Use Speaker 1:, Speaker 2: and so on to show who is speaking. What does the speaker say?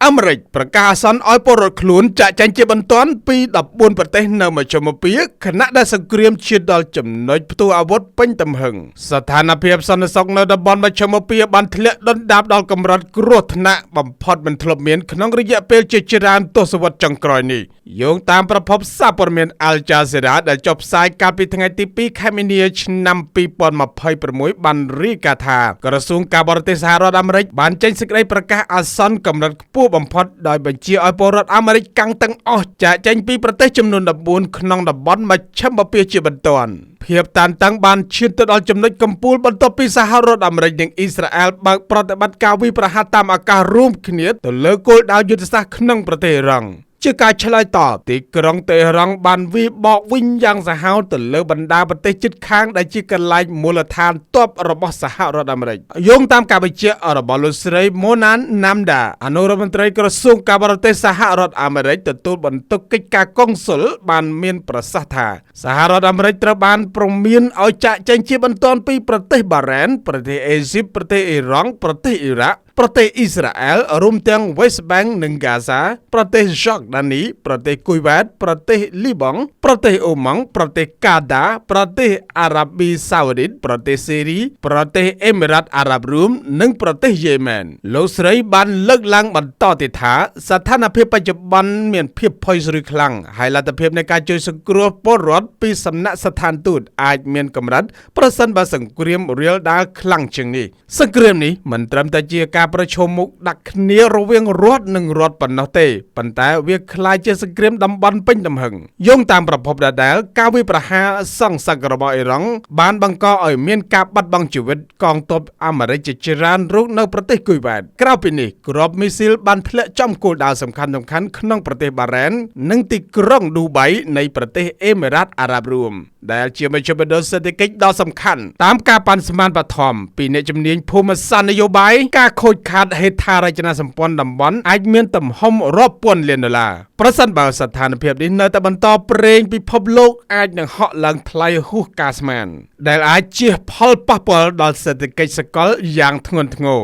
Speaker 1: អាមេរិកប្រកាសអាសន្នឲ្យពលរដ្ឋខ្លួនចាក់ចែងជាបន្ទាន់ពី14ប្រទេសនៅមជ្ឈមបូព៌ាខណៈដែលសង្គ្រាមឈានដល់ចំណុចផ្ទុះអាវុធពេញទំហឹងស្ថានភាពសន្តិសុខនៅតំបន់មជ្ឈមបូព៌ាបានធ្លាក់ដុនដាបដល់កម្រិតគ្រោះថ្នាក់បំផុតមិនធ្លាប់មានក្នុងរយៈពេលជាច្រើនទសវត្សរ៍ចុងក្រោយនេះយោងតាមប្រភពសារព័ត៌មាន Al Jazeera ដែលចុះផ្សាយកាលពីថ្ងៃទី2ខែមីនាឆ្នាំ2026បានរាយការណ៍ថាក្រសួងការបរទេសសហរដ្ឋអាមេរិកបានចេញសេចក្តីប្រកាសអាសន្នកម្រិតខ្ពស់បំផុតដោយបញ្ជាឲ្យពលរដ្ឋអាមេរិកកាំងទាំងអស់ចាកចេញពីប្រទេសចំនួន14ក្នុងតំបន់មជ្ឈមបូព៌ាជាបន្ទាន់ភាពតានតឹងបានឈានទៅដល់ចំណុចកំពូលបន្ទាប់ពីសហរដ្ឋអាមេរិកនិងអ៊ីស្រាអែលបើកប្រតិបត្តិការវាយប្រហារតាមអាកាសរួមគ្នាទៅលើគោលដៅយុទ្ធសាស្ត្រក្នុងប្រទេសអ៊ីរ៉ង់ជាការឆ្លើយតបទីក្រុងតេហឺរ៉ង់បានវាយបកវិញយ៉ាងសាហាវទៅលើបណ្ដាប្រទេសជិតខាងដែលជាកន្លែងមូលដ្ឋានទ័ពរបស់សហរដ្ឋអាមេរិកយោងតាមការបញ្ជាក់របស់លោកស្រី Monan Namda អនុរដ្ឋមន្ត្រីក្រសួងការបរទេសសហរដ្ឋអាមេរិកទទួលបន្ទុកកិច្ចការកុងស៊ុលបានមានប្រសាសន៍ថាសហរដ្ឋអាមេរិកត្រូវបានព្រមានឲ្យចាកចេញជាបន្ទាន់ពីប្រទេសបារ៉ែនប្រទេសអេស៊ីបប្រទេសអ៊ីរ៉ង់ប្រទេសអ៊ីរ៉ាក់ប្រទេសអ៊ីស្រាអែលរួមទាំង West Bank និង Gaza ប្រទេស Jordani ប្រទេសគុយវ៉ាតប្រទេសលីបង់ប្រទេសអូម៉ង់ប្រទេសកាតាប្រទេសអារ៉ាប៊ីសាអូឌីតប្រទេសសេរីប្រទេសអេមីរ៉ាតអារ៉ាប់រួមនិងប្រទេសយេម៉ែនលោកស្រីបានលើកឡើងបន្តទៀតថាស្ថានភាពបច្ចុប្បន្នមានភាពផុយស្រួយខ្លាំងហើយលទ្ធភាពនៃការជួយសង្គ្រោះពលរដ្ឋពីសំណាក់ស្ថានទូតអាចមានកម្រិតប្រសិនបើសង្គ្រាមរាលដាលខ្លាំងជាងនេះសង្គ្រាមនេះមិនត្រឹមតែជាការប្រឈមមុខដាក់គ្នារវាងរដ្ឋនិងរដ្ឋប៉ុណ្ណោះទេប៉ុន្តែវាក្លាយជាសង្គ្រាមតំបន់ពេញទំហឹងយោងតាមប្រភពដដែលការវាយប្រហារសង្សឹករបស់អ៊ីរ៉ង់បានបង្កឲ្យមានការបាត់បង់ជីវិតកងទ័ពអាមេរិកជាច្រើនរូបនៅប្រទេសគុយវ៉ាតក្រៅពីនេះគ្រាប់មីស៊ីលបានធ្លាក់ចំគោលដៅសំខាន់ៗក្នុងប្រទេសបារ៉ែននិងទីក្រុងឌូបៃនៃប្រទេសអេមីរ៉ាតអារ៉ាប់រួមដែលជាមជ្ឈមណ្ឌលសេដ្ឋកិច្ចដ៏សំខាន់តាមការប៉ាន់ស្មានបឋមពីអ្នកជំនាញភូមិសាស្ត្រនយោបាយការខូចខាតហេដ្ឋារចនាសម្ព័ន្ធតំបន់អាចមានទំហំរាប់ពាន់លានដុល្លារប្រសិនបើស្ថានភាពនេះនៅតែបន្តប្រេងពិភពលោកអាចនឹងហក់ឡើងថ្លៃហួសការស្មានដែលអាចជះផលប៉ះពាល់ដល់សេដ្ឋកិច្ចសកលយ៉ាងធ្ងន់ធ្ងរ